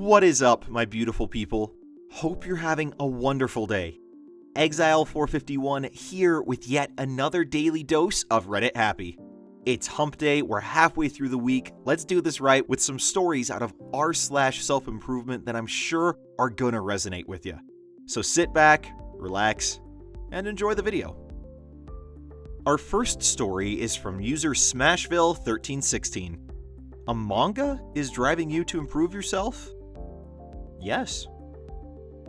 What is up, my beautiful people? Hope you're having a wonderful day. Exile451 here with yet another daily dose of Reddit Happy. It's hump day, we're halfway through the week. Let's do this right with some stories out of r/self-improvement that I'm sure are gonna resonate with you. So sit back, relax, and enjoy the video. Our first story is from user Smashville1316. A manga is driving you to improve yourself? Yes.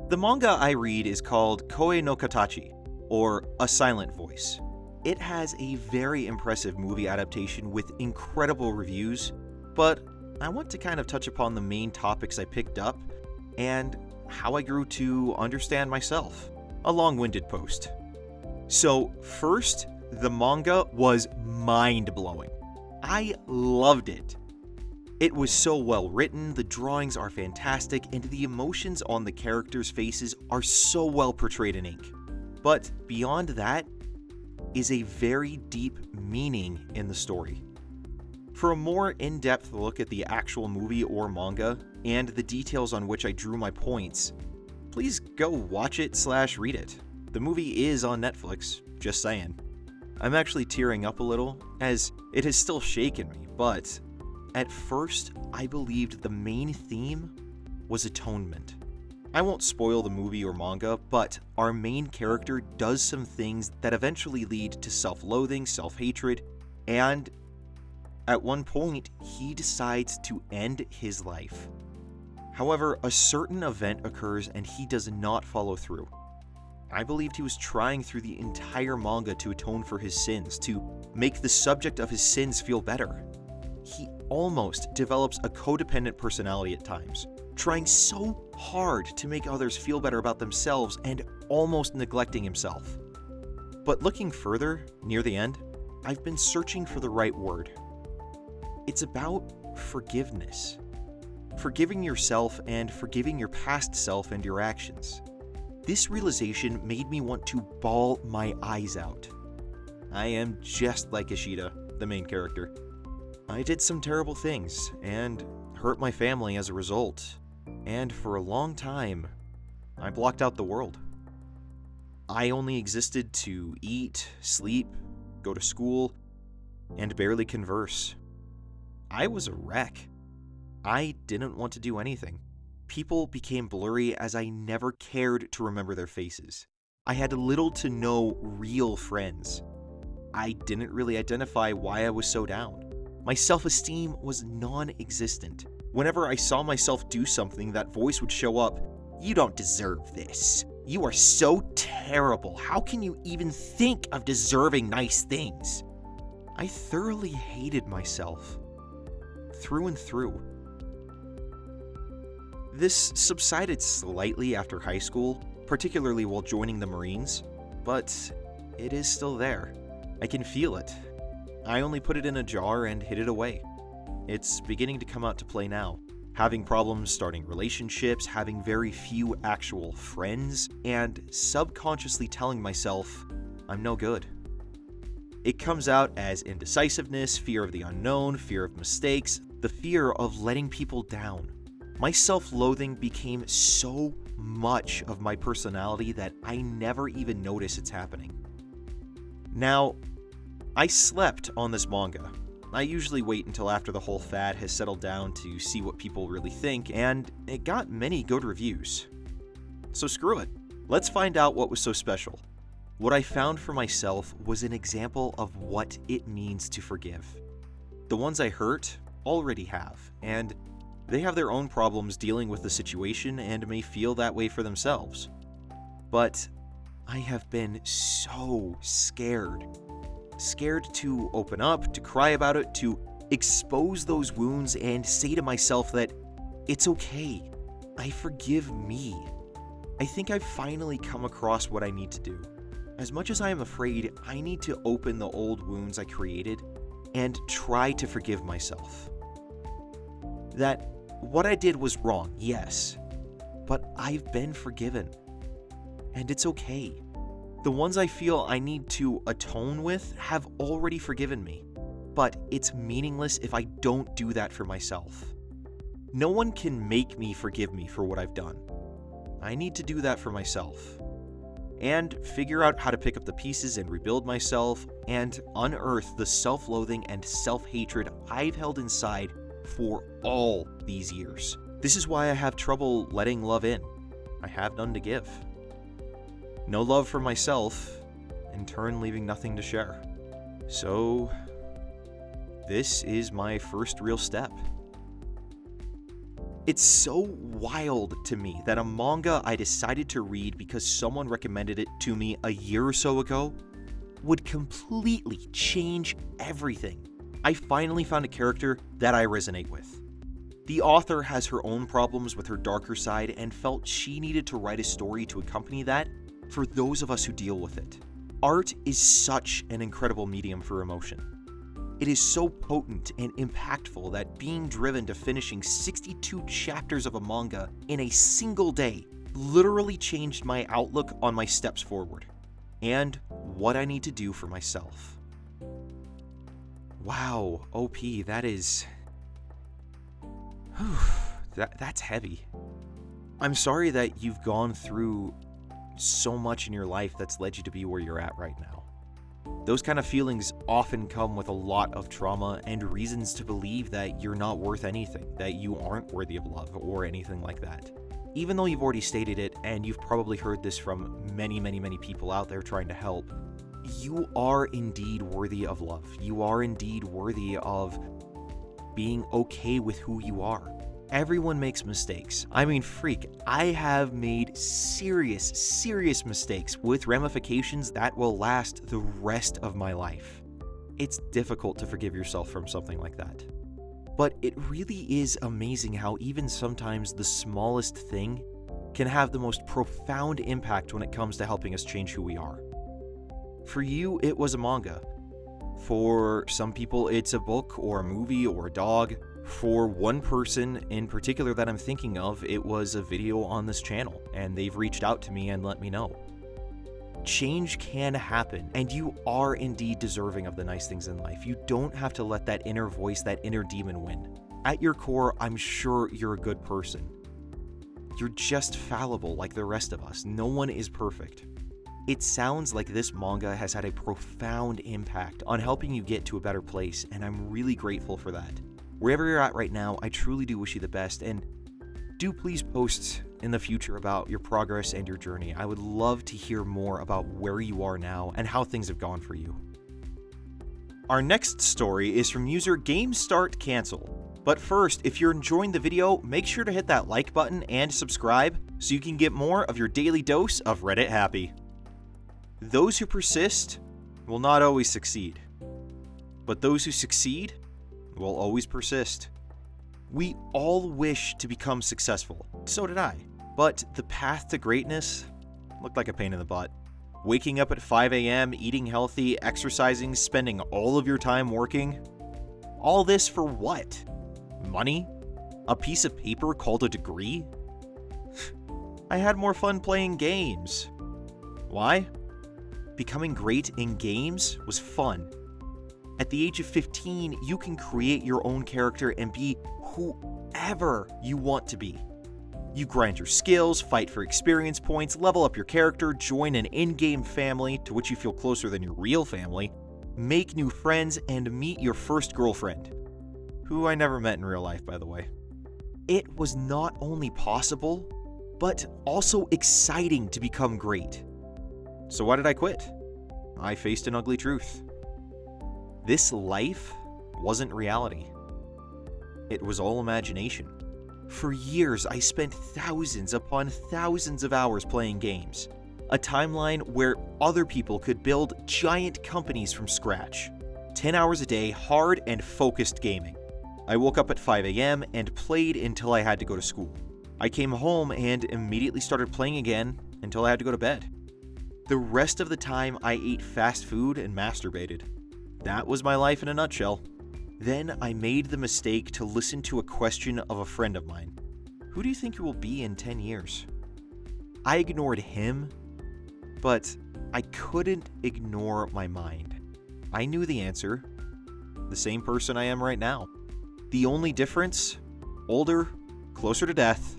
The manga I read is called Koe no Katachi, or A Silent Voice. It has a very impressive movie adaptation with incredible reviews, but I want to kind of touch upon the main topics I picked up and how I grew to understand myself. A long-winded post. So first, the manga was mind-blowing. I loved it. It was so well written, the drawings are fantastic, and the emotions on the characters' faces are so well portrayed in ink. But beyond that is a very deep meaning in the story. For a more in-depth look at the actual movie or manga, and the details on which I drew my points, please go watch it/read it. The movie is on Netflix, just saying. I'm actually tearing up a little, as it has still shaken me, but at first, I believed the main theme was atonement. I won't spoil the movie or manga, but our main character does some things that eventually lead to self-loathing, self-hatred, and at one point, he decides to end his life. However, a certain event occurs and he does not follow through. I believed he was trying through the entire manga to atone for his sins, to make the subject of his sins feel better. He almost develops a codependent personality at times, trying so hard to make others feel better about themselves and almost neglecting himself. But looking further, near the end, I've been searching for the right word. It's about forgiveness. Forgiving yourself and forgiving your past self and your actions. This realization made me want to bawl my eyes out. I am just like Ishida, the main character. I did some terrible things, and hurt my family as a result, and for a long time, I blocked out the world. I only existed to eat, sleep, go to school, and barely converse. I was a wreck. I didn't want to do anything. People became blurry as I never cared to remember their faces. I had little to no real friends. I didn't really identify why I was so down. My self-esteem was non-existent. Whenever I saw myself do something, that voice would show up. You don't deserve this. You are so terrible. How can you even think of deserving nice things? I thoroughly hated myself. Through and through. This subsided slightly after high school, particularly while joining the Marines, but it is still there. I can feel it. I only put it in a jar and hid it away. It's beginning to come out to play now. Having problems starting relationships, having very few actual friends, and subconsciously telling myself, I'm no good. It comes out as indecisiveness, fear of the unknown, fear of mistakes, the fear of letting people down. My self-loathing became so much of my personality that I never even notice it's happening. Now, I slept on this manga. I usually wait until after the whole fad has settled down to see what people really think, and it got many good reviews. So screw it. Let's find out what was so special. What I found for myself was an example of what it means to forgive. The ones I hurt already have, and they have their own problems dealing with the situation and may feel that way for themselves. But I have been so scared. Scared to open up, to cry about it, to expose those wounds and say to myself that it's okay. I forgive me. I think I've finally come across what I need to do. As much as I am afraid, I need to open the old wounds I created and try to forgive myself. That what I did was wrong, yes, but I've been forgiven. And it's okay. The ones I feel I need to atone with have already forgiven me, but it's meaningless if I don't do that for myself. No one can make me forgive me for what I've done. I need to do that for myself. And figure out how to pick up the pieces and rebuild myself and unearth the self-loathing and self-hatred I've held inside for all these years. This is why I have trouble letting love in. I have none to give. No love for myself, in turn leaving nothing to share. So, this is my first real step. It's so wild to me that a manga I decided to read because someone recommended it to me a year or so ago would completely change everything. I finally found a character that I resonate with. The author has her own problems with her darker side and felt she needed to write a story to accompany that for those of us who deal with it. Art is such an incredible medium for emotion. It is so potent and impactful that being driven to finishing 62 chapters of a manga in a single day literally changed my outlook on my steps forward and what I need to do for myself. Wow, OP, that is... that's heavy. I'm sorry that you've gone through so much in your life that's led you to be where you're at right now. Those kind of feelings often come with a lot of trauma and reasons to believe that you're not worth anything, that you aren't worthy of love or anything like that. Even though you've already stated it, and you've probably heard this from many people out there trying to help, you are indeed worthy of love. You are indeed worthy of being okay with who you are. Everyone makes mistakes. I mean, freak, I have made serious mistakes with ramifications that will last the rest of my life. It's difficult to forgive yourself from something like that. But it really is amazing how even sometimes the smallest thing can have the most profound impact when it comes to helping us change who we are. For you, it was a manga. For some people, it's a book or a movie or a dog. For one person in particular that I'm thinking of, it was a video on this channel, and they've reached out to me and let me know. Change can happen, and you are indeed deserving of the nice things in life. You don't have to let that inner voice, that inner demon win. At your core, I'm sure you're a good person. You're just fallible like the rest of us. No one is perfect. It sounds like this manga has had a profound impact on helping you get to a better place, and I'm really grateful for that. Wherever you're at right now, I truly do wish you the best, and do please post in the future about your progress and your journey. I would love to hear more about where you are now and how things have gone for you. Our next story is from user GameStartCancel. But first, if you're enjoying the video, make sure to hit that like button and subscribe so you can get more of your daily dose of Reddit Happy. Those who persist will not always succeed, but those who succeed will always persist. We all wish to become successful. So did I. But the path to greatness looked like a pain in the butt. Waking up at 5 a.m., eating healthy, exercising, spending all of your time working. All this for what? Money? A piece of paper called a degree? I had more fun playing games. Why? Becoming great in games was fun. At the age of 15, you can create your own character and be whoever you want to be. You grind your skills, fight for experience points, level up your character, join an in-game family to which you feel closer than your real family, make new friends, and meet your first girlfriend, who I never met in real life, by the way. It was not only possible, but also exciting to become great. So why did I quit? I faced an ugly truth. This life wasn't reality. It was all imagination. For years, I spent thousands upon thousands of hours playing games. A timeline where other people could build giant companies from scratch. 10 hours a day, hard and focused gaming. I woke up at 5 a.m. and played until I had to go to school. I came home and immediately started playing again until I had to go to bed. The rest of the time, I ate fast food and masturbated. That was my life in a nutshell. Then I made the mistake to listen to a question of a friend of mine. Who do you think you will be in 10 years? I ignored him, but I couldn't ignore my mind. I knew the answer. The same person I am right now. The only difference? Older, closer to death,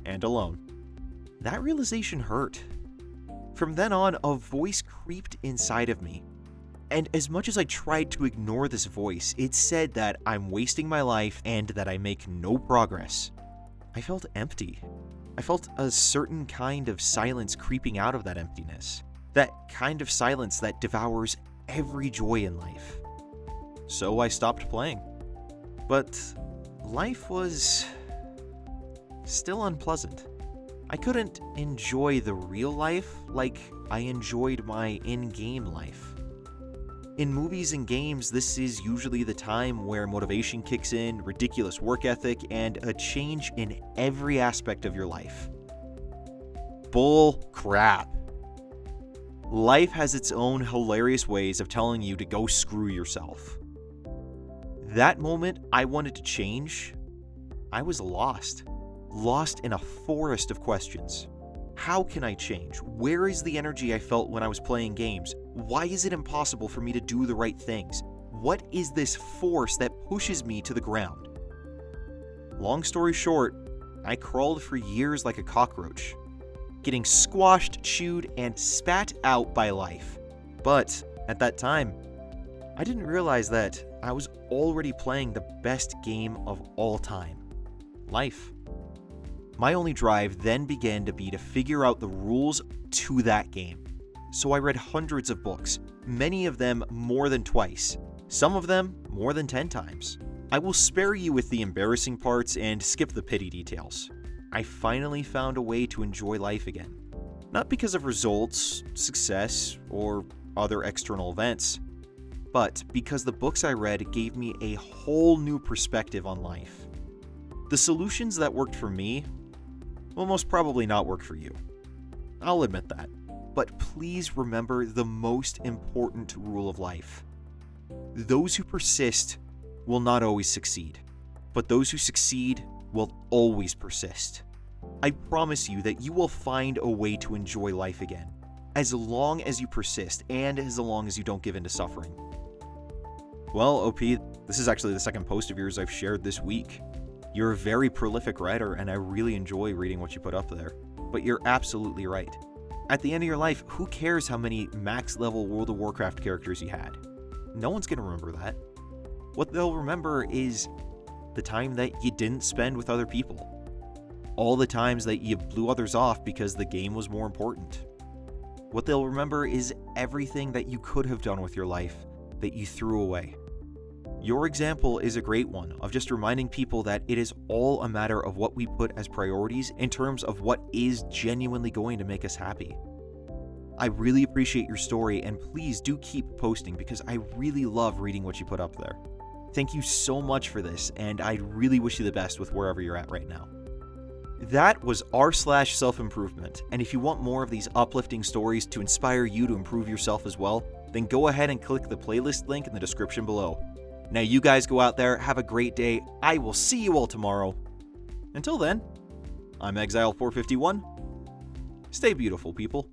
and alone. That realization hurt. From then on, a voice creeped inside of me. And as much as I tried to ignore this voice, it said that I'm wasting my life and that I make no progress. I felt empty. I felt a certain kind of silence creeping out of that emptiness. That kind of silence that devours every joy in life. So I stopped playing. But life was still unpleasant. I couldn't enjoy the real life like I enjoyed my in-game life. In movies and games, this is usually the time where motivation kicks in, ridiculous work ethic, and a change in every aspect of your life. Bull crap. Life has its own hilarious ways of telling you to go screw yourself. That moment I wanted to change, I was lost. Lost in a forest of questions. How can I change? Where is the energy I felt when I was playing games? Why is it impossible for me to do the right things? What is this force that pushes me to the ground? Long story short, I crawled for years like a cockroach, getting squashed, chewed, and spat out by life. But at that time, I didn't realize that I was already playing the best game of all time, life. My only drive then began to be to figure out the rules to that game. So I read hundreds of books, many of them more than twice, some of them more than 10 times. I will spare you with the embarrassing parts and skip the pity details. I finally found a way to enjoy life again. Not because of results, success, or other external events, but because the books I read gave me a whole new perspective on life. The solutions that worked for me will most probably not work for you. I'll admit that. But please remember the most important rule of life. Those who persist will not always succeed, but those who succeed will always persist. I promise you that you will find a way to enjoy life again, as long as you persist and as long as you don't give in to suffering. Well, OP, this is actually the second post of yours I've shared this week. You're a very prolific writer, and I really enjoy reading what you put up there. But you're absolutely right. At the end of your life, who cares how many max-level World of Warcraft characters you had? No one's going to remember that. What they'll remember is the time that you didn't spend with other people. All the times that you blew others off because the game was more important. What they'll remember is everything that you could have done with your life that you threw away. Your example is a great one of just reminding people that it is all a matter of what we put as priorities in terms of what is genuinely going to make us happy. I really appreciate your story, and please do keep posting because I really love reading what you put up there. Thank you so much for this, and I really wish you the best with wherever you're at right now. That was r/self-improvement, and if you want more of these uplifting stories to inspire you to improve yourself as well, then go ahead and click the playlist link in the description below. Now you guys go out there, have a great day. I will see you all tomorrow. Until then, I'm Exile451. Stay beautiful, people.